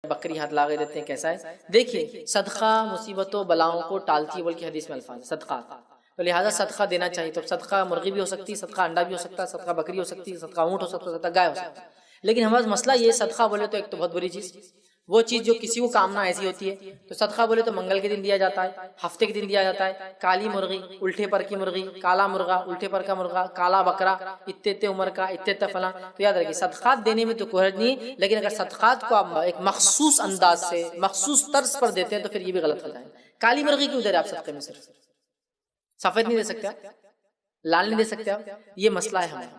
بکری ہاتھ لگا دیتے ہیں، کیسا ہے؟ دیکھیے صدقہ مصیبتوں بلاؤں کو ٹالتی ہے، بلکہ حدیث میں الفاظ ہے صدقہ، تو لہٰذا صدقہ دینا چاہیے۔ تو صدقہ مرغی بھی ہو سکتی ہے، صدقہ انڈا بھی ہو سکتا ہے، صدقہ بکری ہو سکتی ہے، صدقہ اونٹ ہو سکتا ہے، صدقہ گائے ہو سکتا ہے۔ لیکن ہمارا مسئلہ یہ صدقہ بولے تو ایک تو بہت بری چیز، وہ چیز جو کسی کو کامنا ایسی ہوتی ہے، تو صدقہ بولے تو منگل کے دن دیا جاتا ہے، ہفتے کے دن دیا جاتا ہے، کالی مرغی، الٹے پر کی مرغی، کالا مرغا، الٹے پر کا مرغا، کالا بکرا، اتنے عمر کا، اتنے فلاں۔ تو یاد رکھیے صدقات دینے میں تو کوئی حرج نہیں، لیکن اگر صدقات کو آپ ایک مخصوص انداز سے مخصوص طرز پر دیتے ہیں تو پھر یہ بھی غلط ہو جائے۔ کالی مرغی کیوں دے رہے آپ صدقے میں؟ صرف سفید نہیں دے سکتے آپ، لال نہیں دے سکتے آپ، یہ مسئلہ ہے ہمارا،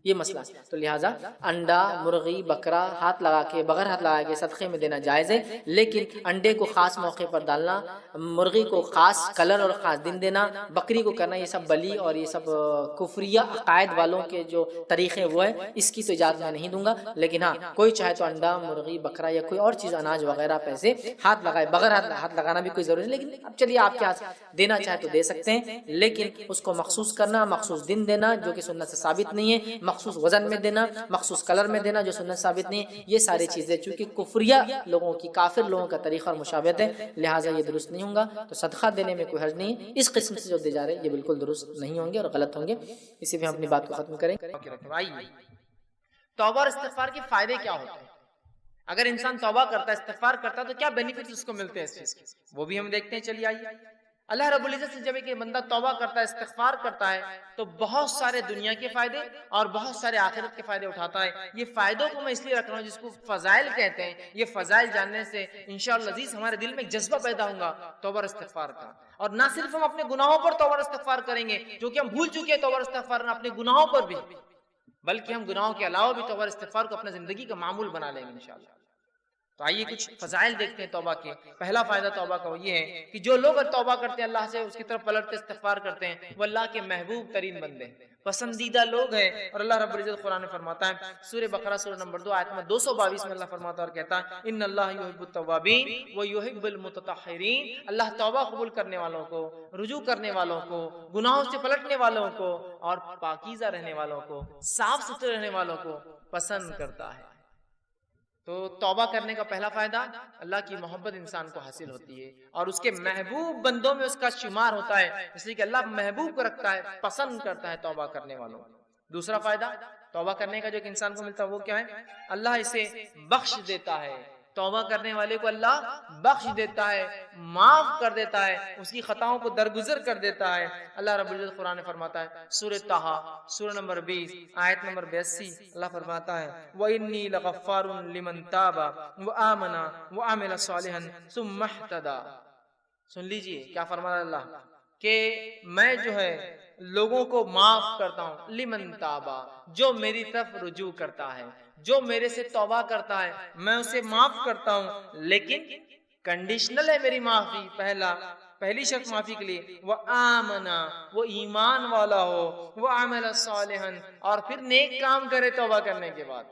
یہ مسئلہ ہے۔ تو لہٰذا انڈا، مرغی، بکرا ہاتھ لگا کے، بغیر ہاتھ لگا کے صدقے میں دینا جائز ہے، لیکن انڈے کو خاص موقع پر ڈالنا، مرغی کو خاص کلر اور خاص دن دینا، بکری کو کرنا، یہ سب بلی اور یہ سب کفریہ عقائد والوں کے جو طریقے وہ ہے، اس کی تو اجازت میں نہیں دوں گا۔ لیکن ہاں کوئی چاہے تو انڈا، مرغی، بکرا یا کوئی اور چیز اناج وغیرہ پیسے ہاتھ لگائے، بغیر ہاتھ لگانا بھی کوئی ضروری نہیں، لیکن اب چلیے آپ کے ہاتھ دینا چاہے تو دے سکتے ہیں، لیکن اس کو مخصوص کرنا، مخصوص دن دینا جو کہ سنت سے ثابت نہیں ہے، مخصوص وزن میں دینا، مخصوص کلر میں دینا جو سنت ثابت نہیں ہے، یہ ساری چیزیں چونکہ کفریہ لوگوں کی، کافر لوگوں کا طریقہ اور مشابہت ہے، لہٰذا یہ درست نہیں ہوں گا۔ تو صدقہ دینے میں کوئی حرج نہیں ہے، اس قسم سے جو دے جا رہے ہیں یہ بالکل درست نہیں ہوں گے اور غلط ہوں گے۔ اسی پہ ہم اپنی بات کو ختم کریں۔ توبہ اور استغفار کے فائدے کیا ہوتے ہیں؟ اگر انسان توبہ کرتا ہے، استغفار کرتا ہے، تو کیا بینیفٹس اس کو ملتے ہیں اس چیز کے؟ وہ بھی ہم دیکھتے ہیں، چلیے آئیے۔ اللہ رب العزت سے جب ایک بندہ توبہ کرتا ہے، استغفار کرتا ہے، تو بہت سارے دنیا کے فائدے اور بہت سارے آخرت کے فائدے اٹھاتا ہے۔ یہ فائدوں کو میں اس لیے رکھ رہا ہوں جس کو فضائل کہتے ہیں، یہ فضائل جاننے سے انشاءاللہ عزیز ہمارے دل میں ایک جذبہ پیدا ہوگا توبہ اور استغفار کا، اور نہ صرف ہم اپنے گناہوں پر توبہ اور استغفار کریں گے جو کہ ہم بھول چکے ہیں، توبہ اور استغفار اپنے گناہوں پر بھی، بلکہ ہم گناہوں کے علاوہ بھی توبہ اور استغفار کو اپنے زندگی کا معمول بنا لیں گے انشاءاللہ۔ تو آئیے کچھ فضائل دیکھتے ہیں توبہ کے۔ پہلا فائدہ توبہ کا وہ یہ ہے کہ جو لوگ توبہ کرتے ہیں، اللہ سے اس کی طرف پلٹتے استغفار کرتے ہیں، وہ اللہ کے محبوب ترین بندے ہیں، پسندیدہ لوگ ہیں۔ اور اللہ رب العزت قرآن میں فرماتا ہے، سورہ بقرہ سورہ نمبر 2 آیت میں 222 میں اللہ فرماتا ہے اور کہتا ہے، ان اللہ یحب التوابین ویحب المتطہرین، اللہ توبہ قبول کرنے والوں کو، رجوع کرنے والوں کو، گناہوں سے پلٹنے والوں کو اور پاکیزہ رہنے والوں کو، صاف ستھرے رہنے والوں کو پسند کرتا ہے۔ تو توبہ کرنے کا پہلا فائدہ، اللہ کی محبت انسان کو حاصل ہوتی ہے اور اس کے محبوب بندوں میں اس کا شمار ہوتا ہے، اس لیے کہ اللہ محبوب کو رکھتا ہے، پسند کرتا ہے توبہ کرنے والوں۔ دوسرا فائدہ توبہ کرنے کا جو ایک انسان کو ملتا ہے وہ کیا ہے؟ اللہ اسے بخش دیتا ہے، توبہ کرنے والے کو اللہ بخش دیتا ہے، معاف کر دیتا ہے، اس کی خطاؤں کو درگزر کر دیتا ہے۔ اللہ رب العزت قرآن میں فرماتا ہے، سورہ طٰہٰ سورہ نمبر 20 آیت نمبر 82، اللہ فرماتا ہے، وَإِنِّي لَغَفَّارٌ لِمَن تَابَ وَآمَنَ وَعَمِلَ صَالِحًا ثُمَّ اهْتَدَىٰ۔ سن لیجئے کیا فرماتا ہے اللہ، کہ میں جو ہے لوگوں کو معاف کرتا ہوں، لمن تابا، جو میری طرف رجوع کرتا ہے، جو میرے سے توبہ کرتا ہے میں اسے معاف کرتا ہوں، لیکن کنڈیشنل ہے میری معافی۔ پہلی شرط معافی کے لیے، وہ آمنا، وہ ایمان والا ہو، وہ عمل صالحا، اور پھر نیک کام کرے توبہ کرنے کے بعد۔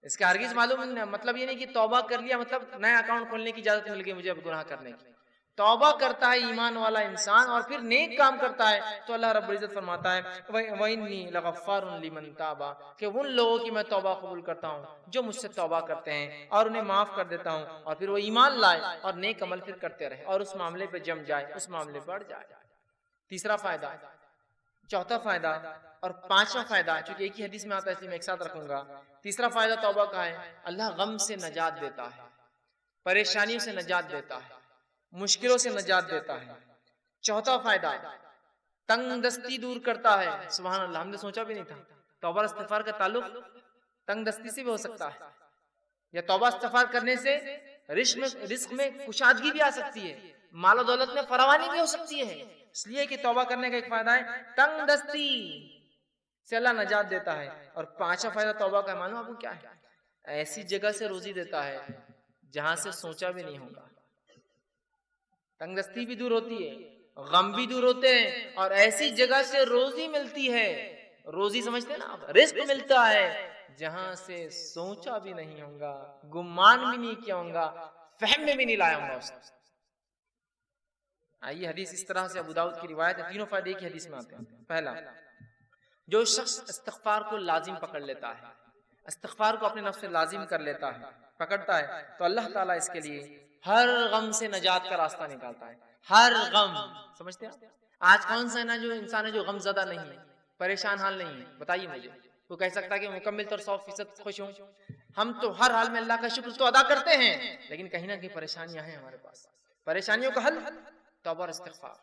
اس کا ہرگز معلوم نہیں، مطلب یہ نہیں کہ توبہ کر لیا مطلب نیا اکاؤنٹ کھولنے کی اجازت مل گئی مجھے اب گناہ کرنے کی۔ توبہ کرتا ہے ایمان والا انسان اور پھر نیک کام کرتا ہے تو اللہ رب العزت فرماتا ہے، وَإِنِّي لَغَفَّارٌ لِمَن تَابَ، کہ ان لوگوں کی میں توبہ قبول کرتا ہوں جو مجھ سے توبہ کرتے ہیں اور انہیں معاف کر دیتا ہوں، اور پھر وہ ایمان لائے اور نیک عمل پھر کرتے رہے اور اس معاملے پہ جم جائے، اس معاملے پہ بڑھ جائے۔ تیسرا فائدہ، چوتھا فائدہ اور پانچواں فائدہ، چونکہ ایک ہی حدیث میں آتا ہے اس لیے میں ایک ساتھ رکھوں گا۔ تیسرا فائدہ توبہ کا ہے، اللہ غم سے نجات دیتا ہے، پریشانیوں سے نجات دیتا ہے، مشکلوں سے نجات دیتا ہے۔ چوتھا فائدہ، تنگ دستی دور کرتا ہے۔ سبحان اللہ، ہم نے سوچا بھی نہیں تھا توبہ اور استغفار کا تعلق تنگ دستی سے بھی ہو سکتا ہے، یا توبہ استغفار کرنے سے رزق میں کشادگی بھی آ سکتی ہے، مال و دولت میں فراوانی بھی ہو سکتی ہے۔ اس لیے کہ توبہ کرنے کا ایک فائدہ ہے تنگ دستی سے اللہ نجات دیتا ہے۔ اور پانچواں فائدہ توبہ کا معلوم آپ کو کیا ہے؟ ایسی جگہ سے روزی دیتا ہے جہاں سے سوچا بھی نہیں ہوگا۔ تنگ دستی بھی دور ہوتی ہے، غم بھی دور ہوتے ہیں، اور ایسی جگہ سے روزی ملتی ہے، روزی سمجھتے ہیں نا، رزق ملتا ہے جہاں سے سوچا بھی نہیں ہوگا، گمان بھی نہیں کیا ہوگا، فہم میں بھی نہیں لایا ہوگا اس کو۔ آئیے حدیث اس طرح سے ابو داؤد کی روایت ہے، تینوں فائدے ایک ہی حدیث میں آتے ہیں۔ پہلا، جو شخص استغفار کو لازم پکڑ لیتا ہے، استغفار کو اپنے نفس سے لازم کر لیتا ہے، پکڑتا ہے، تو اللہ تعالیٰ اس کے لیے ہر غم سے نجات کا راستہ نکالتا ہے. ہر غم، سمجھتے ہیں آج کون سا نا جو انسان ہے جو غم زدہ نہیں ہے، پریشان حال نہیں ہے؟ بتائیے مجھے. وہ کہہ سکتا ہے کہ مکمل طور 100% خوش ہوں؟ ہم تو ہر حال میں اللہ کا شکر تو ادا کرتے ہیں، لیکن کہیں نہ کہیں پریشانیاں ہیں ہمارے پاس. پریشانیوں کا حل توبہ اور استغفار.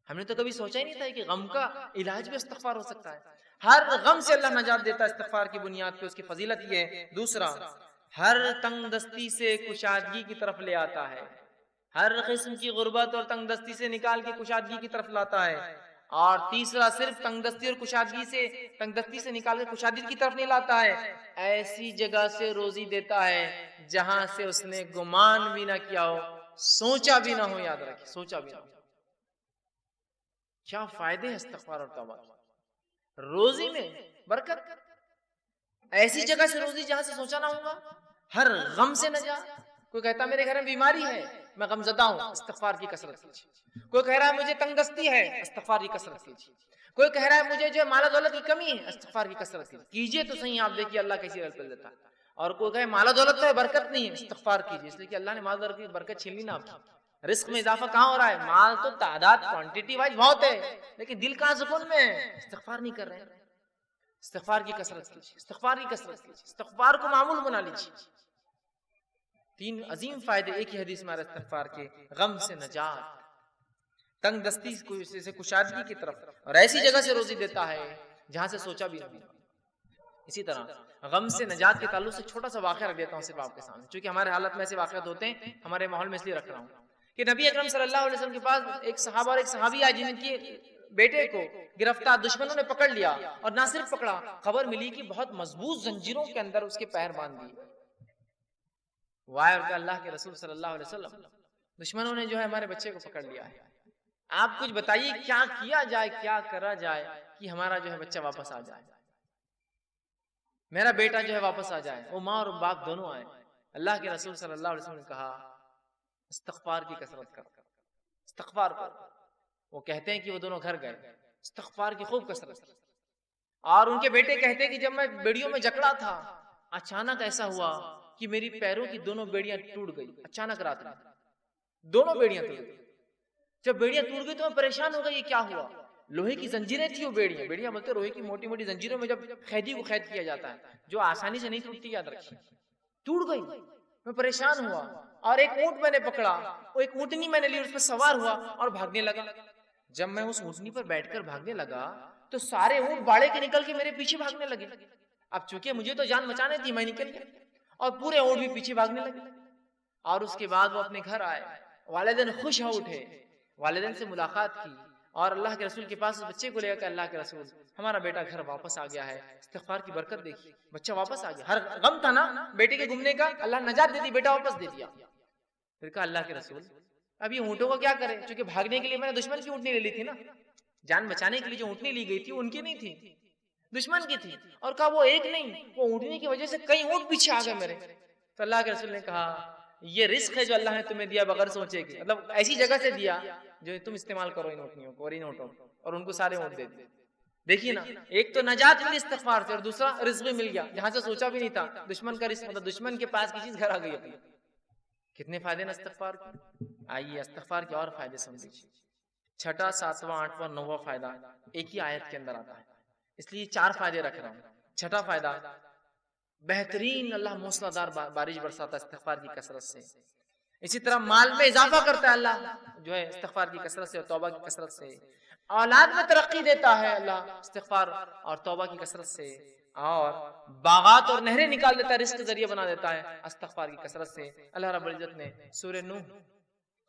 ہم نے تو کبھی سوچا ہی نہیں تھا کہ غم کا علاج بھی استغفار ہو سکتا ہے. ہر غم سے اللہ نجات دیتا ہے استغفار کی بنیاد پہ. اس کی فضیلت یہ ہے. دوسرا، ہر تنگ دستی سے کشادگی کی طرف لے آتا ہے. ہر قسم کی غربت اور تنگ دستی سے نکال کے کشادگی کی طرف لاتا ہے. اور تیسرا، صرف تنگ دستی اور کشادگی سے، تنگ دستی سے نکال کے کشادگی کی طرف نہیں لاتا ہے، ایسی جگہ سے روزی دیتا ہے جہاں سے اس نے گمان بھی نہ کیا ہو، سوچا بھی نہ ہو. یاد رکھیں، سوچا بھی نہ ہو. کیا فائدے ہیں استغفار اور توبہ کے؟ روزی میں برکت، ایسی جگہ سے روزی جہاں سے سوچا نہ ہوگا. ہر غم سے نجات. کوئی کہتا میرے گھر میں بیماری ہے، میں غم زدہ ہوں، استغفار کی کثرت کیجیے. کوئی کہہ رہا ہے مجھے تنگ دستی ہے، استغفار کی کثرت کیجیے. کوئی کہہ رہا ہے مجھے جو مال و دولت کی کمی ہے، استغفار کی کثرت کیجیے تو صحیح. آپ دیکھیے اللہ کیسی رزق دیتا ہے. اور کوئی کہے مال و دولت تو ہے برکت نہیں ہے، استغفار کیجیے، اس لیے کہ اللہ نے مال و دولت کی برکت چھین لی نا آپ کی. رزق میں اضافہ کہاں ہو رہا ہے؟ مال تو تعداد کوانٹٹی وائز بہت ہے، لیکن دل کہاں سکون میں ہے؟ استغفار نہیں کر رہے ہیں. استغفار کی کثرت کیجیے، استغفار کی کثرت کیجیے، استغفار کو معمول بنا لیجیے. 3 عظیم فائدے ایک ہی حدیث میں آ رہے استغفار کے. غم سے نجات، تنگ دستی سے کشادگی کی طرف، اور ایسی جگہ سے روزی دیتا ہے جہاں سے سوچا بھی نہیں. اسی طرح غم سے نجات کے تعلق سے چھوٹا سا واقعہ رکھ دیتا ہوں صرف آپ کے سامنے، چونکہ ہمارے حالت میں ایسے واقعات ہوتے ہیں، ہمارے ماحول میں اس لیے رکھ رہا ہوں کہ نبی اکرم صلی اللہ علیہ وسلم کے پاس ایک صحابہ اور ایک صحابی آئے جن کے بیٹے کو گرفتار دشمنوں نے پکڑ لیا. اور نہ صرف پکڑا، خبر ملی کہ بہت مضبوط زنجیروں کے اندر اس کے پیر باندھ دیے. اور اللہ کے رسول صلی اللہ علیہ وسلم، دشمنوں نے جو ہے ہمارے بچے کو پکڑ لیا ہے، آپ کچھ بتائیے کیا کیا جائے، کیا کرا جائے کہ ہمارا جو ہے بچہ واپس آ جائے، میرا بیٹا جو ہے واپس آ جائے. وہ ماں اور باپ دونوں آئے. اللہ کے رسول صلی اللہ علیہ وسلم نے کہا استغفار کی کثرت کر، استغفار کر. وہ کہتے ہیں کہ وہ دونوں گھر گئے، استغفار کی خوب کثرت. اور ان کے بیٹے کہتے ہیں کہ جب میں بیڑیوں میں جکڑا تھا، اچانک ایسا ہوا کہ میری پیروں کی دونوں بیڑیاں ٹوٹ گئی. اچانک رات میں دونوں بیڑیاں ٹوٹ گئی. جب بیڑیاں ٹوٹ گئی تو میں پریشان ہو گئی، یہ کیا ہوا؟ لوہے کی زنجیریں تھی وہ بیڑیاں بولتے لوہے کی موٹی موٹی زنجیروں میں جب قیدی کو قید کیا جاتا ہے جو آسانی سے نہیں ٹوٹتی، یاد رکھیے. ٹوٹ گئی. میں پریشان ہوا اور ایک اونٹ میں نے پکڑا، وہ ایک اونٹنی میں نے لی، اس پر سوار ہوا اور بھاگنے لگا. جب میں اس اونٹنی پر بیٹھ کر بھاگنے لگا تو سارے اونٹ باڑے کے نکل کے میرے پیچھے بھاگنے لگے. اب چونکہ مجھے تو جان بچانے تھی، میں نکل گیا اور پورے اونٹ بھی پیچھے بھاگنے لگے. اور اس کے بعد وہ اپنے گھر آئے، والدین خوش ہو اٹھے، والدین سے ملاقات کی اور اللہ کے رسول کے پاس اس بچے کو لے کر اللہ کے رسول ہمارا بیٹا گھر واپس آ گیا ہے. استغفار کی برکت دیکھی، بچہ واپس آ گیا. ہر غم تھا نا بیٹے کے گھومنے کا، اللہ نجات دے دی، بیٹا واپس دے دیا. پھر کہا اللہ کے رسول اب یہ اونٹوں کو کیا کریں؟ چونکہ بھاگنے کے لیے میں نے دشمن کی اونٹنی لے لی تھی نا، جان بچانے کے لیے جو اونٹنی لی گئی تھی ان کی نہیں تھی، دشمن کی تھی. اور کہا وہ ایک نہیں، وہ اونٹنی کی وجہ سے کئی اونٹ پیچھے آ گئے میرے. تو اللہ کے رسول نے کہا یہ رزق ہے جو اللہ نے تمہیں دیا بغیر سوچے کہ، مطلب ایسی جگہ سے دیا جو تم استعمال کرو ان اونٹنیوں کو اور ان اونٹوں کو، اور ان کو سارے اونٹ دے دے. دیکھیے نا، ایک تو نجات ملی استغفار سے، اور دوسرا رزق بھی مل گیا جہاں سے سوچا بھی نہیں تھا. دشمن کا رزق، مطلب دشمن کے پاس کی چیز گھر آ گئی اپنی. کتنے فائدے نا استغفار کے. آئیے استغفار کے اور فائدے سمجھیے. 6واں 7واں 8واں 9واں فائدہ ایک ہی آیت کے اندر آتا ہے، اس لیے 4 فائدے رکھ رہا ہوں. 6واں فائدہ، بہترین اللہ موسلا دار بارش برساتا ہے استغفار کی کثرت سے. اسی طرح مال میں اضافہ کرتا ہے اللہ جو ہے استغفار کی کثرت سے اور توبہ کی کثرت سے. اولاد میں ترقی دیتا ہے اللہ استغفار اور توبہ کی کثرت سے. اور باغات اور نہریں نکال دیتا ہے، رزق ذریعہ بنا دیتا ہے استغفار کی کثرت سے. اللہ رب العزت نے سورہ نوح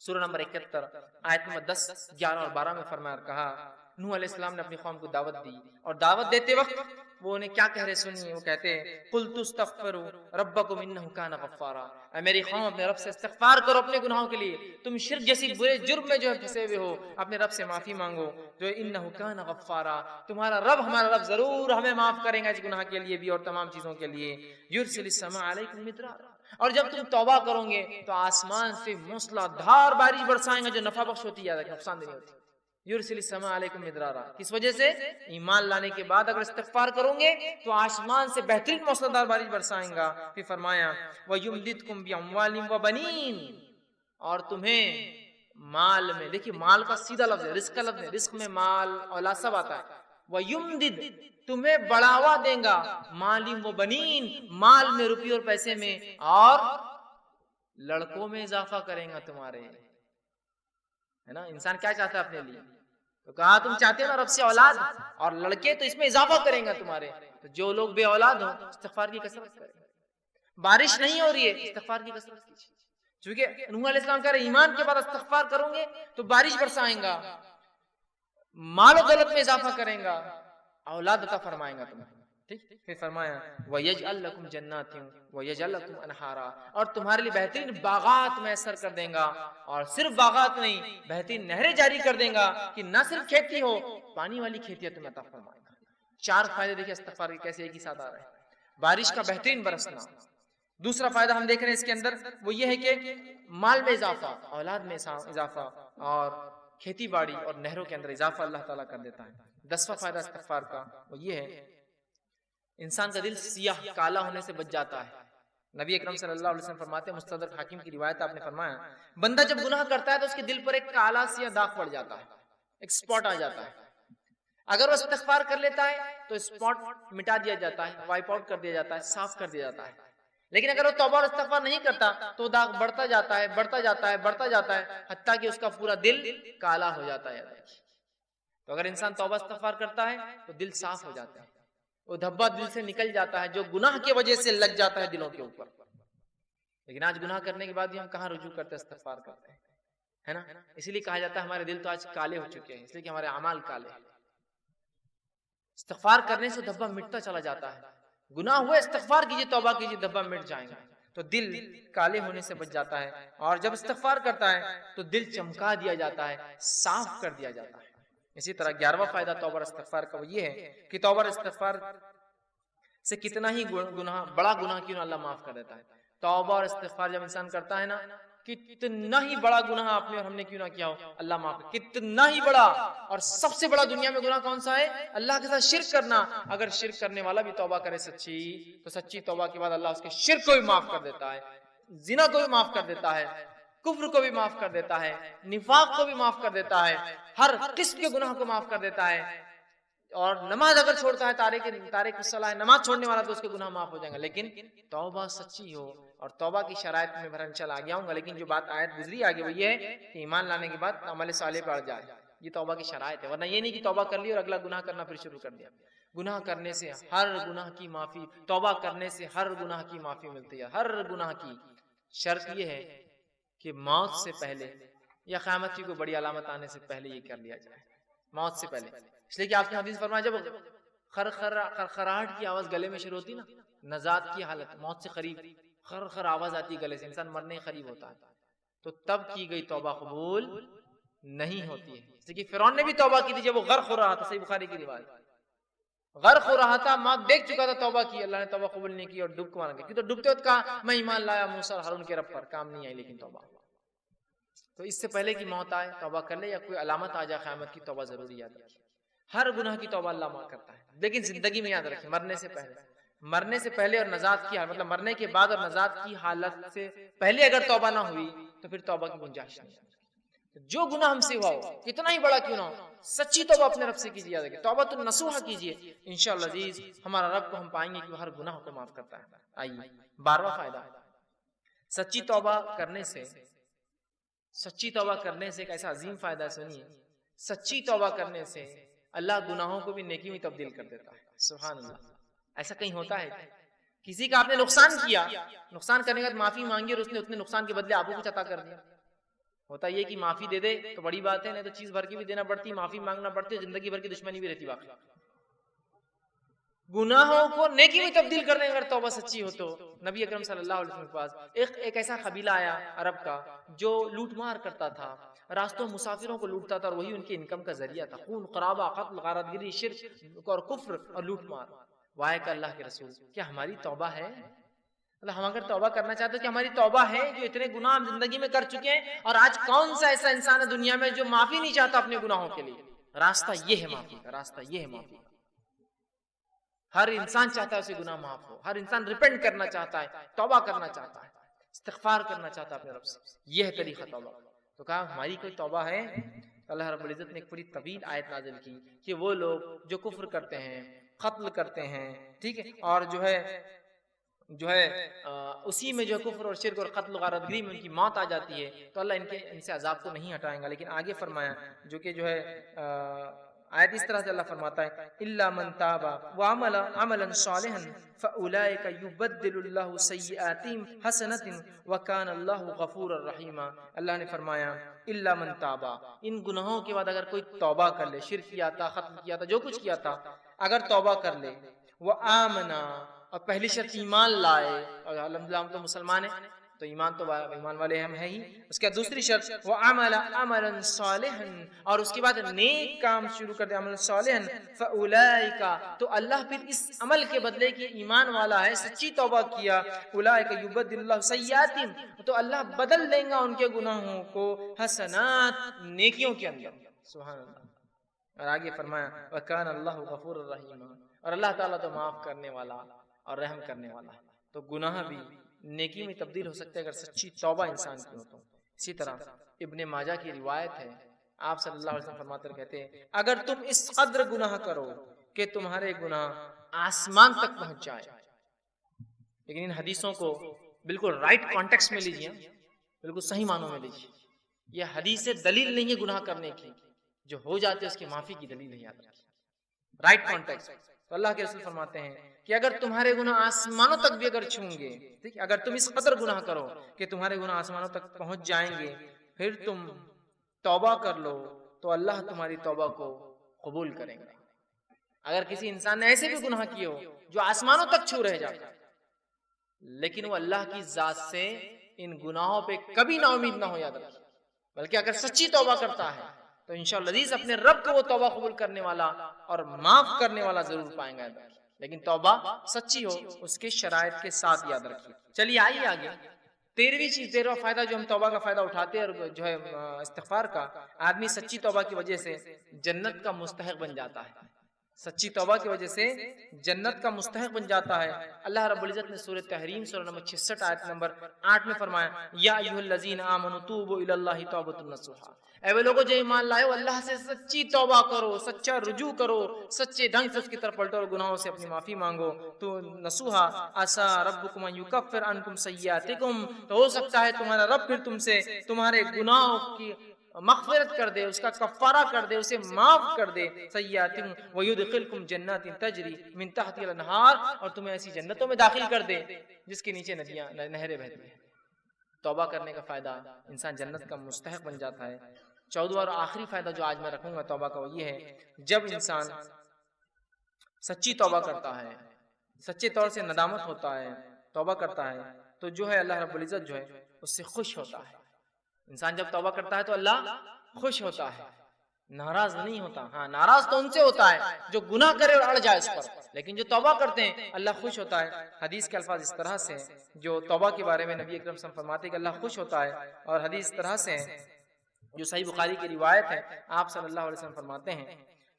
سورہ نمبر 71 آیت نمبر 10 11 اور 12 میں فرمایا، کہا نوح علیہ السلام نے اپنی قوم کو دعوت دی، اور دعوت دیتے وقت وہ انہیں کیا کہہ رہے سنیے. وہ کہتے ہیں قُلْتُ اسْتَغْفِرُوا رَبَّكُمْ إِنَّهُ كَانَ غَفَّارًا، اے میری قوم اپنے رب سے استغفار کرو اپنے گناہوں کے لیے، تم شرک جیسی برے جرم میں جو ہے پھنسے ہوئے ہو، اپنے رب سے معافی مانگو جو إِنَّهُ كَانَ غَفَّارًا، تمہارا رب ہمارا رب ضرور ہمیں معاف کرے گا اس گناہ کے لیے بھی اور تمام چیزوں کے لیے. يُرْسِلِ السَّمَاءَ عَلَيْكُمْ مِدْرَارًا، اور جب تم توبہ کرو گے تو آسمان سے موسلا دھار بارش برسائیں گا جو نفع بخش ہوتی ہے، نقصان نہیں ہوتی. یرسل السماء علیکم مدرارا، کس وجہ سے؟ ایمان لانے کے بعد اگر استغفار کرو گے تو آسمان سے بہترین موسلادھار بارش برسائیں گا. پھر فرمایا وَيُمْدِدْكُمْ بِأَمْوَالٍ وَبَنِينَ، اور تمہیں مال میں، دیکھیے مال کا سیدھا لفظ ہے، رزق کا لفظ ہے، رزق میں مال اولاد سب آتا ہے. وَيُمْدِدْ، تمہیں بڑھاوا دیں گا، مالٍ وَبَنِينَ، مال میں، روپیے اور پیسے میں، اور لڑکوں میں اضافہ کریں گا تمہارے. ہے نا، انسان کیا چاہتا ہے اپنے لیے؟ تو کہا تم چاہتے ہو نا رب سے اولاد اور لڑکے، تو اس میں اضافہ کریں گا تمہارے. تو جو لوگ بے اولاد ہوں استغفار کی کثرت کریں. بارش نہیں ہو رہی ہے، استغفار کی کثرت کیجیے. چونکہ نوح علیہ السلام کہہ رہے ایمان کے بعد استغفار کرو گے تو بارش برسائیں گا، مال و دولت میں اضافہ کریں گا، اولاد عطا فرمائیں گا تمہیں. ٹھیک. پھر فرمایا وَيَجْعَلْ لَكُمْ جَنَّاتٍ وَيَجْعَلْ لَكُمْ أَنْهَارًا، اور تمہارے لیے بہترین باغات میسر کر دیں گا. اور صرف باغات نہیں، بہترین نہریں جاری کر دیں گا کہ نہ صرف کھیتی ہو، پانی والی کھیتی تمہیں عطا فرمائے گا. 4 فائدے دیکھیں استغفار کے کیسے ایک ہی ساتھ آ رہے ہیں. بارش کا بہترین برسنا. دوسرا فائدہ ہم دیکھ رہے ہیں اس کے اندر، وہ یہ ہے کہ مال میں اضافہ، اولاد میں اضافہ، اور کھیتی باڑی اور نہروں کے اندر اضافہ اللہ تعالیٰ کر دیتا ہے. 10واں فائدہ استغفار کا وہ یہ ہے، انسان کا دل سیاہ کالا ہونے سے بچ جاتا ہے. نبی اکرم صلی اللہ علیہ وسلم فرماتے ہیں، مستدرک حاکم کی روایت آپ نے فرمایا، بندہ جب گناہ کرتا ہے تو اس کے دل پر ایک کالا سیاہ داغ پڑ جاتا ہے، ایک سپاٹ آ جاتا ہے. اگر وہ استغفار کر لیتا ہے تو سپاٹ مٹا دیا جاتا ہے، وائپ آؤٹ کر دیا جاتا ہے، صاف کر دیا جاتا ہے. لیکن اگر وہ توبہ اور استغفار نہیں کرتا تو وہ داغ بڑھتا جاتا ہے، بڑھتا جاتا ہے، بڑھتا جاتا ہے، حتیٰ کہ اس کا پورا دل کالا ہو جاتا ہے. تو اگر انسان توبہ استغفار کرتا ہے تو دل صاف ہو جاتا ہے، وہ دھبا دل سے نکل جاتا ہے جو گناہ کی وجہ سے لگ جاتا ہے دلوں کے اوپر. لیکن آج گناہ کرنے کے بعد بھی ہم کہاں رجوع کرتے ہیں، استغفار کرتے ہیں، ہے نا. اسی لیے کہا جاتا ہے ہمارے دل تو آج کالے ہو چکے ہیں، اس لیے کہ ہمارے اعمال کالے ہیں. استغفار کرنے سے دھبا مٹتا چلا جاتا ہے. گناہ ہوئے استغفار کیجیے، توبہ کیجیے، دھبا مٹ جائیں گا. تو دل کالے ہونے سے بچ جاتا ہے، اور جب استغفار کرتا ہے تو دل چمکا دیا جاتا ہے، صاف کر دیا جاتا ہے. اسی طرح 11واں فائدہ توبہ اور استغفار کا وہ یہ ہے کہ توبہ اور استغفار سے کتنا ہی گناہ، بڑا گناہ کیوں نہ اللہ معاف کر دیتا ہے. توبہ اور استغفار جب انسان کرتا ہے نا، کتنا ہی بڑا گناہ آپ نے اور ہم نے کیوں نہ کیا ہو، اللہ معاف کر. کتنا ہی بڑا، اور سب سے بڑا دنیا میں گناہ کون سا ہے؟ اللہ کے ساتھ شرک کرنا. اگر شرک کرنے والا بھی توبہ کرے سچی، تو سچی توبہ کے بعد اللہ اس کے شرک کو بھی معاف کر دیتا ہے، زنا کو بھی معاف کر دیتا ہے، کفر کو بھی معاف کر دیتا ہے، نفاق کو بھی معاف کر دیتا ہے، ہر قسم کے گناہ کو معاف کر دیتا ہے. اور نماز اگر چھوڑتا ہے، تارک الصلاۃ، نماز چھوڑنے والا، تو اس کے گناہ معاف ہو جائیں گے. لیکن توبہ سچی ہو، اور توبہ کی شرائط میں بھرن چل آگے آؤں گا. لیکن جو بات آیت گزری آگے وہ یہ ہے کہ ایمان لانے کے بعد عمل صالح بڑھ جائے، یہ توبہ کی شرائط ہے. ورنہ یہ نہیں کہ توبہ کر لی اور اگلا گناہ کرنا پھر شروع کر دیا. گناہ کرنے سے ہر گناہ کی معافی، توبہ کرنے سے ہر گناہ کی معافی ملتی ہے، ہر گناہ کی. شرط یہ ہے کہ موت سے پہلے یا قیامت کی کوئی بڑی علامت آنے سے پہلے یہ کر لیا جائے، موت سے پہلے. اس لیے کہ آپ نے حدیث فرمایا جب خرخراہٹ کی آواز گلے میں شروع ہوتی نا، نزات کی حالت، موت سے قریب خر آواز آتی ہے گلے سے، انسان مرنے قریب ہوتا ہے، تو تب کی گئی توبہ قبول نہیں ہوتی ہے. اس لیے کہ فرعون نے بھی توبہ کی تھی جب وہ غرق ہو رہا تھا، صحیح بخاری کی روایت، غرق ہو رہا تھا، موت دیکھ چکا تھا، توبہ کی، اللہ نے توبہ قبول نہیں کی اور ڈوب کو مارا گیا. تو ڈوبتے وقت کہا میں ایمان لایا موسیٰ اور ہارون کے رب پر، کام نہیں آئی لیکن توبہ. تو اس سے پہلے کی موت آئے توبہ کر لے، یا کوئی علامت آ جائے قیامت کی، توبہ ضروری یاد رکھیں. ہر گناہ کی توبہ اللہ معاف کرتا ہے، لیکن زندگی میں یاد رکھیں، مرنے سے پہلے اور نجات کی حالت، مطلب مرنے کے بعد اور نجات کی حالت سے پہلے اگر توبہ نہ ہوئی تو پھر توبہ کی گنجائش نہیں. جو گناہ ہم سے ہوا ہو، کتنا ہی بڑا کیوں نہ ہو، سچی توبہ اپنے رب سے کیجیے، یاد رکھیں توبۃ النصوحہ کیجیے. انشاءاللہ عزیز ہمارا رب کو ہم پائیں گے کہ وہ ہر گناہ کو معاف کرتا ہے. آئیے 12واں فائدہ، سچی توبہ کرنے سے ایک ایسا عظیم فائدہ ہے، سنیے. سچی توبہ کرنے سے اللہ گناہوں کو بھی نیکی میں تبدیل کر دیتا ہے. سبحان اللہ. ایسا کہیں ہوتا ہے کسی کا آپ نے نقصان کیا، نقصان کرنے کے بعد معافی مانگی اور اس نے اتنے نقصان کے بدلے آپ کو کچھ عطا کر دیا. ہوتا یہ کہ معافی دے دے تو بڑی بات ہے، نہیں تو چیز بھر کی بھی دینا پڑتی، معافی مانگنا پڑتی، زندگی بھر کی دشمنی بھی رہتی. واقعی گناہوں کو نیکی میں تبدیل کرنے اگر توبہ سچی ہو تو نبی اکرم صلی اللہ علیہ وسلم کے پاس ایک ایسا قبیلہ آیا عرب کا جو لوٹ مار کرتا تھا، راستوں مسافروں کو لوٹتا تھا، اور وہی ان کی انکم کا ذریعہ تھا. خون قرابہ، قتل، غارت گری، شرک اور کفر اور لوٹ مار. وائے کہ اللہ کے رسول، کیا ہماری توبہ ہے؟ اللہ ہم اگر توبہ کرنا چاہتے ہیں کہ ہماری توبہ ہے جو اتنے گناہ ہم زندگی میں کر چکے ہیں، اور آج کون سا ایسا انسان ہے دنیا میں جو معافی نہیں چاہتا اپنے گناہوں کے لیے؟ راستہ یہ ہے معافی کا، راستہ یہ ہے معافی کا۔ ہر انسان چاہتا ہے اسے گناہ معاف ہو، ہر انسان ریپینٹ کرنا چاہتا ہے، توبہ کرنا چاہتا ہے، استغفار کرنا چاہتا ہے اپنے رب سے، یہ ہے طریقہ توبہ۔ تو کہا ہماری کوئی توبہ ہے؟ اللہ رب العزت نے ایک پوری طویل آیت نازل کی کہ وہ لوگ جو کفر کرتے ہیں، قتل کرتے ہیں، ٹھیک ہے، اور جو ہے اسی میں جو کفر اور شرک اور قتل و غارتگری میں ان کی موت آ جاتی ہے، تو اللہ ان سے عذاب تو نہیں ہٹائیں گا، لیکن آگے فرمایا جو کہ جو ہے آیت اس طرح سے اللہ فرماتا ہے الا من تاب وعمل عملا صالحا فاولئک یبدل اللہ سیئاتہم حسنات وکان اللہ غفورا رحیما۔ اللہ نے فرمایا الا من تاب، ان گناہوں کے بعد اگر کوئی توبہ کر لے، شرک کیا تھا، قتل کیا تھا، جو کچھ کیا تھا، اگر توبہ کر لے، وآمنا، اور پہلی شرط ایمان لائے، اور الحمدللہ ہم تو مسلمان ہیں تو ایمان والے ہم ہیں ہی، اس کے بعد دوسری شرط وعمل عملا صالحا، اور اس کے بعد نیک کام شروع کر دے، عمل صالحا، فاولئک، تو اللہ پھر اس عمل کے بدلے کہ ایمان والا ہے، سچی توبہ کیا، اولئک یبدل اللہ سیئاتہم، تو اللہ بدل دیں گا ان کے گناہوں کو حسنات، نیکیوں کے اندر، سبحان اللہ۔ اور آگے فرمایا وکان اللہ غفور الرحیم، اور اللہ تعالیٰ تو معاف کرنے والا اور رحم کرنے والا ہے۔ تو گناہ بھی نیکی میں تبدیل ہو سکتے ہیں اگر سچی توبہ انسان کی ہو تو۔ اسی طرح ابن ماجہ کی روایت ہے، آپ صلی اللہ علیہ وسلم فرماتے کہتے ہیں اگر تم اس قدر گناہ کرو کہ تمہارے گناہ آسمان تک پہنچ جائے، لیکن ان حدیثوں کو بالکل رائٹ کانٹیکس میں لیجیے، بالکل صحیح معنوں میں لیجیے، یہ حدیث دلیل نہیں ہے گناہ کرنے کی، جو ہو جاتے اس کی معافی کی دلیل ہے، یاد رکھیے رائٹ کانٹیکس۔ تو اللہ کے رسول فرماتے ہیں کہ اگر تمہارے گناہ آسمانوں تک بھی اگر چھوں گے، ٹھیک ہے، اگر تم اس قدر گناہ کرو کہ تمہارے گناہ آسمانوں تک پہنچ جائیں گے، پھر تم توبہ کر لو تو اللہ تمہاری توبہ کو قبول کریں گے۔ اگر کسی انسان نے ایسے بھی گناہ کیے ہو جو آسمانوں تک چھو رہ جاتا ہے، لیکن وہ اللہ کی ذات سے ان گناہوں پہ کبھی نا امید نہ ہو، یاد رکھیے، بلکہ اگر سچی توبہ کرتا ہے تو انشاءاللہ عزیز اپنے رب کو وہ توبہ قبول کرنے والا اور معاف کرنے والا ضرور پائیں گا، لیکن توبہ سچی ہو، اس کے شرائط کے ساتھ، یاد رکھیے۔ چلیے آئیے آگے، 13واں فائدہ جو ہم توبہ کا فائدہ اٹھاتے ہیں اور جو ہے استغفار کا، آدمی سچی توبہ کی وجہ سے جنت کا مستحق بن جاتا ہے، سچی توبہ کی وجہ سے جنت کا مستحق بن جاتا ہے۔ اللہ رب العزت نے سورہ تحریم سورہ نمبر 66 آیت نمبر 8 میں فرمایا یا ایھا الذین آمنوا توبوا الی اللہ توبۃ نصوحا، اے وہ لوگوں جو ایمان لائے ہو اللہ سے سچی توبہ کرو، سچا رجوع کرو، سچے ڈھنگ سے اس کی طرف پلٹو اور گناہوں سے اپنی معافی مانگو، تو نصوحا عسیٰ ربکم ان یکفر عنکم سیئاتکم، تو ہو سکتا ہے تمہارا رب پھر تم سے تمہارے گناہوں کی مغفرت کر دے، اس کا کفارہ کر دے، اسے معاف کر دے، سیئاتکم ویدخلکم جنات تجری من تحتها الانہار، اور تمہیں ایسی جنتوں میں داخل کر دے جس کے نیچے ندیاں نہریں بہتی ہیں۔ توبہ کرنے کا فائدہ انسان جنت کا مستحق بن جاتا ہے۔ 14واں اور آخری فائدہ جو آج میں رکھوں گا توبہ کا وہ یہ ہے، جب انسان سچی توبہ کرتا ہے، سچے طور سے ندامت ہوتا ہے، توبہ کرتا ہے، تو جو ہے اللہ رب العزت جو ہے اس سے خوش ہوتا ہے۔ انسان جب توبہ کرتا ہے تو اللہ خوش ہوتا ہے، ناراض نہیں ہوتا۔ ہاں ناراض تو ان سے ہوتا ہے جو گناہ کرے اور اڑ جائے اس پر، لیکن جو توبہ کرتے ہیں اللہ خوش ہوتا ہے۔ حدیث کے الفاظ اس طرح سے جو توبہ کے بارے میں نبی اکرم صلی اللہ علیہ وسلم فرماتے ہیں کہ اللہ خوش ہوتا ہے، اور حدیث اس طرح سے جو صحیح بخاری کی روایت ہے، آپ صلی اللہ علیہ وسلم فرماتے ہیں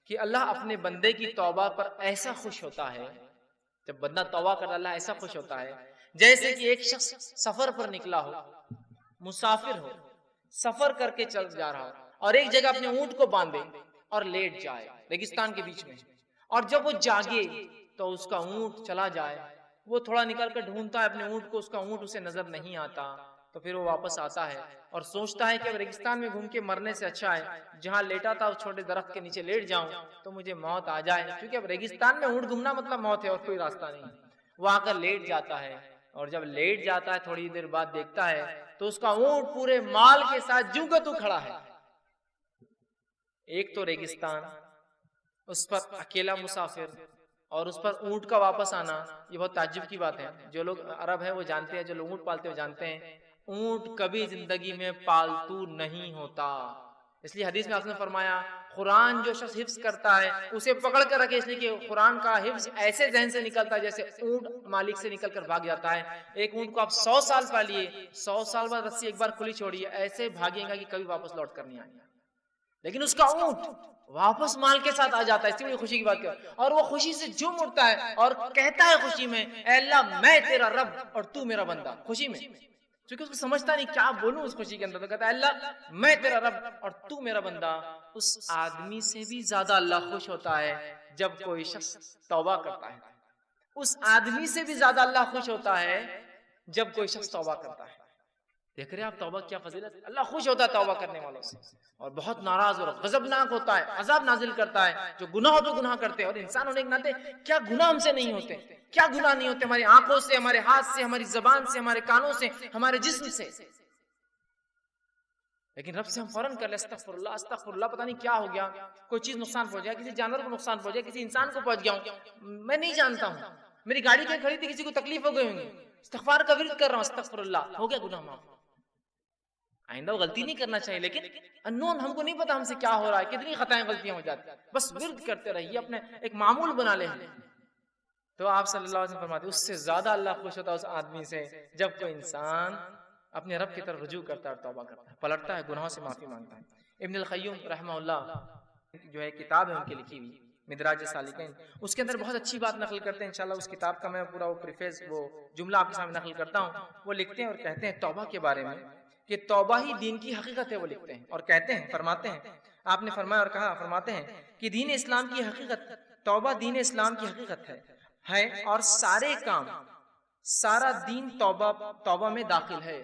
کہ اللہ اپنے بندے کی توبہ پر ایسا خوش ہوتا ہے، جب بندہ توبہ کرتا اللہ ایسا خوش ہوتا ہے جیسے کہ ایک شخص سفر پر نکلا ہو، مسافر ہو، سفر کر کے چل جا رہا ہو، اور ایک جگہ اپنے اونٹ کو باندھے اور لیٹ جائے ریگستان کے بیچ میں، اور جب وہ جاگے تو اس کا اونٹ چلا جائے، وہ تھوڑا نکل کر ڈھونڈتا ہے اپنے اونٹ کو، اس کا اونٹ اسے نظر نہیں آتا، تو پھر وہ واپس آتا ہے اور سوچتا ہے کہ اب ریگستان میں گھوم کے مرنے سے اچھا ہے جہاں لیٹا تھا اس چھوٹے درخت کے نیچے لیٹ جاؤں تو مجھے موت آ جائے، کیونکہ اب ریگستان میں اونٹ گھومنا مطلب موت ہے اور کوئی راستہ نہیں۔ وہ آ کر لیٹ جاتا ہے، اور جب لیٹ جاتا ہے تھوڑی دیر بعد دیکھتا ہے تو اس کا اونٹ پورے مال کے ساتھ جوں کا تو کھڑا ہے۔ ایک تو ریگستان، اس پر اکیلا مسافر، اور اس پر اونٹ کا واپس آنا، یہ بہت تعجب کی بات ہے۔ جو لوگ عرب ہیں وہ جانتے ہیں، جو لوگ اونٹ پالتے ہیں وہ جانتے ہیں اونٹ کبھی زندگی میں پالتو نہیں ہوتا، اس لیے حدیث میں آپ نے فرمایا قرآن جو شخص حفظ کرتا ہے اسے پکڑ کر رکھے، اس لیے کہ قرآن کا حفظ ایسے ذہن سے نکلتا ہے جیسے اونٹ مالک سے نکل کر بھاگ جاتا ہے۔ ایک اونٹ کو آپ 100 سال پالیے، 100 سال بعد رسی ایک بار کھلی چھوڑیے، ایسے بھاگے گا کہ کبھی واپس لوٹ کر نہیں آئے گا، لیکن اس کا اونٹ واپس مال کے ساتھ آ جاتا ہے۔ اس لیے خوشی کی بات کر، اور وہ خوشی سے جھوم اٹھتا ہے اور کہتا ہے خوشی میں، اے اللہ میں تیرا رب اور تو میرا بندہ، خوشی میں، کیونکہ اس کو سمجھتا نہیں کیا بولوں اس خوشی کے اندر، تو کہتا ہے اللہ میں تیرا رب اور تو میرا بندہ۔ اس آدمی سے بھی زیادہ اللہ خوش ہوتا ہے جب کوئی شخص توبہ کرتا ہے، اس آدمی سے بھی زیادہ اللہ خوش ہوتا ہے جب کوئی شخص توبہ کرتا ہے۔ دیکھ رہے آپ توبہ کیا فضیلت ہے، اللہ خوش ہوتا ہے توبہ کرنے والوں سے، اور بہت ناراض اور غضبناک ہوتا ہے، عذاب نازل کرتا ہے جو گناہ پہ گناہ کرتے ہیں۔ اور انسان ہونے کے ناطے کیا گناہ ہم سے نہیں ہوتے، کیا گناہ نہیں ہوتے ہماری آنکھوں سے، ہمارے ہاتھ سے، ہماری زبان سے، ہمارے کانوں سے، ہمارے جسم سے، لیکن رب سے ہم فوراً کر لیں استغفر اللہ استغفر اللہ، پتہ نہیں کیا ہو گیا، کوئی چیز نقصان پہنچ گیا، کسی جانور کو نقصان پہنچ گیا، کسی انسان کو پہنچ گیا ہوں، میں نہیں جانتا ہوں، میری گاڑی کہیں کھڑی تھی کسی کو تکلیف ہو گئی ہوں گی، استغفار کا ورد کر رہا ہوں استغفر اللہ، ہو گیا گناہ معاف۔ آئندہ وہ غلطی نہیں کرنا چاہیے، لیکن انون ہم کو نہیں پتا ہم سے کیا ہو رہا ہے، کتنی خطائیں غلطیاں ہو جاتی ہیں، بس ورد کرتے رہیے، اپنے ایک معمول بنا لیں۔ تو آپ صلی اللہ علیہ وسلم فرماتے ہیں اس سے زیادہ اللہ خوش ہوتا ہے اس آدمی سے جب کوئی انسان اپنے رب کی طرف رجوع کرتا ہے اور توبہ کرتا ہے، پلٹتا ہے، گناہوں سے معافی مانگتا ہے۔ ابن القیم رحمہ اللہ جو ہے کتاب ہے ان کی لکھی ہوئی مدراج السالکین، اس کے اندر بہت اچھی بات نقل کرتے ہیں، انشاءاللہ اس کتاب کا میں پورا وہ پریفیس وہ جملہ آپ کے سامنے نقل کرتا ہوں۔ وہ لکھتے ہیں اور کہتے ہیں توبہ کے بارے میں کہ توبہ ہی دین کی حقیقت ہے، وہ لکھتے ہیں اور کہتے ہیں، فرماتے ہیں، آپ نے فرمایا اور کہا، فرماتے ہیں کہ دین اسلام کی حقیقت، توبہ دین اسلام کی حقیقت ہے اور سارے کام، سارا دین توبہ میں داخل ہے۔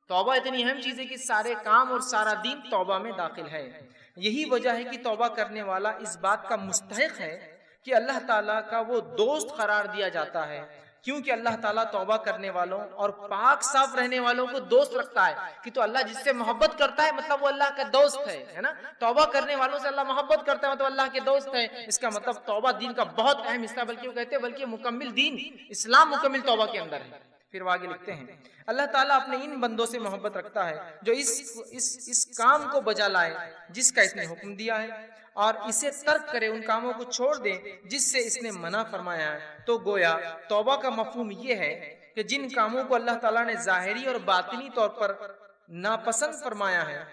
توبہ اتنی اہم چیز ہے کہ سارے کام اور سارا دین توبہ میں داخل ہے۔ یہی وجہ ہے کہ توبہ کرنے والا اس بات کا مستحق ہے کہ اللہ تعالیٰ کا وہ دوست قرار دیا جاتا ہے، کیونکہ اللہ تعالیٰ توبہ کرنے والوں اور پاک صاف رہنے والوں کو دوست رکھتا ہے کہ تو اللہ جس سے محبت کرتا ہے مطلب وہ اللہ کا دوست ہے نا، توبہ کرنے والوں سے اللہ محبت کرتا ہے مطلب اللہ کے دوست ہے، اس کا مطلب توبہ دین کا بہت اہم حصہ، بلکہ وہ کہتے ہیں بلکہ مکمل دین اسلام مکمل توبہ کے اندر ہے۔ پھر وہ آگے لکھتے ہیں اللہ تعالیٰ اپنے ان بندوں سے محبت رکھتا ہے جو اس کام کو بجا لائے جس کا اس نے حکم دیا ہے، اور اسے ترک کرے، ان کاموں کو چھوڑ دے جس سے اس نے منع فرمایا ہے۔ تو گویا توبہ کا مفہوم یہ ہے کہ جن کاموں کو اللہ تعالیٰ نے ظاہری اور باطنی طور پر ناپسند فرمایا ہے،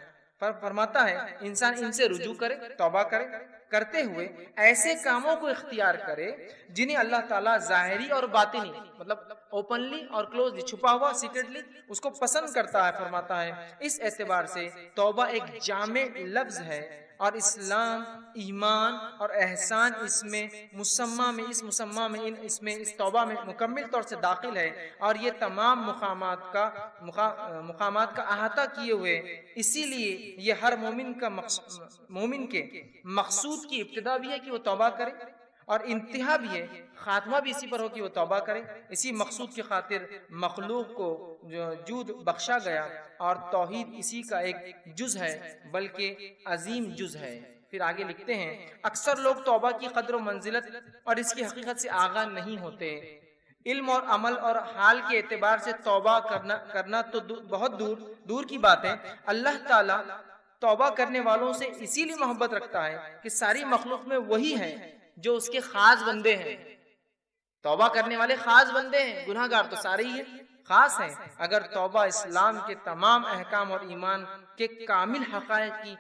فرماتا ہے انسان ان سے رجوع کرے، توبہ کرے، کرتے ہوئے ایسے کاموں کو اختیار کرے جنہیں اللہ تعالیٰ ظاہری اور باطنی مطلب اوپنلی اور کلوزلی، چھپا ہوا سیکرٹلی اس کو پسند کرتا ہے۔ فرماتا ہے اس اعتبار سے توبہ ایک جامع لفظ ہے اور اسلام، ایمان اور احسان اس توبہ میں مکمل طور سے داخل ہے، اور یہ تمام مقامات کا احاطہ کیے ہوئے، اسی لیے یہ ہر مومن کے مقصود کی ابتدا بھی ہے کہ وہ توبہ کرے اور انتہا بھی ہے، خاتمہ بھی اسی پر ہو کہ وہ توبہ کرے۔ اسی مقصود کی خاطر مخلوق کو جود بخشا گیا اور توحید اسی کا ایک جز ہے، بلکہ عظیم جز ہے۔ پھر آگے لکھتے ہیں اکثر لوگ توبہ کی قدر و منزلت اور اس کی حقیقت سے آگاہ نہیں ہوتے۔ علم اور عمل اور حال کے اعتبار سے توبہ کرنا تو بہت دور کی بات ہے، اللہ تعالیٰ توبہ کرنے والوں سے اسی لیے محبت رکھتا ہے کہ ساری مخلوق میں وہی ہے جو اس کے خاص بندے ہیں۔ توبہ کرنے والے خاص بندے ہیں، گناہ گار تو سارے ہی ہیں، خاص ہیں۔ اگر توبہ اسلام کے تمام احکام اور ایمان کے کامل حقائق کی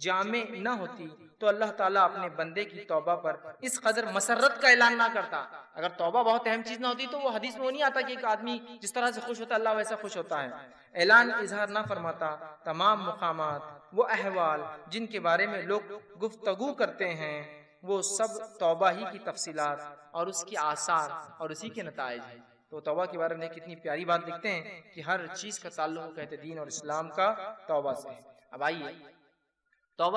جامع نہ ہوتی تو اللہ تعالیٰ اپنے بندے کی توبہ پر اس قدر مسرت کا اعلان نہ کرتا۔ اگر توبہ بہت اہم چیز نہ ہوتی تو وہ حدیث میں وہ نہیں آتا کہ ایک آدمی جس طرح سے خوش ہوتا ہے اللہ ویسا خوش ہوتا ہے، اعلان اظہار نہ فرماتا۔ تمام مقامات، وہ احوال جن کے بارے میں لوگ گفتگو کرتے ہیں، وہ سب توبہ ہی کی تفصیلات اور اس کی آثار اور اسی کے نتائج ہیں۔ تو توبہ کے بارے میں کتنی پیاری بات لکھتے ہیں کہ ہر چیز کا تعلق کہتے دین اور اسلام کا توبہ سے ہے۔ اب آئیے توبہ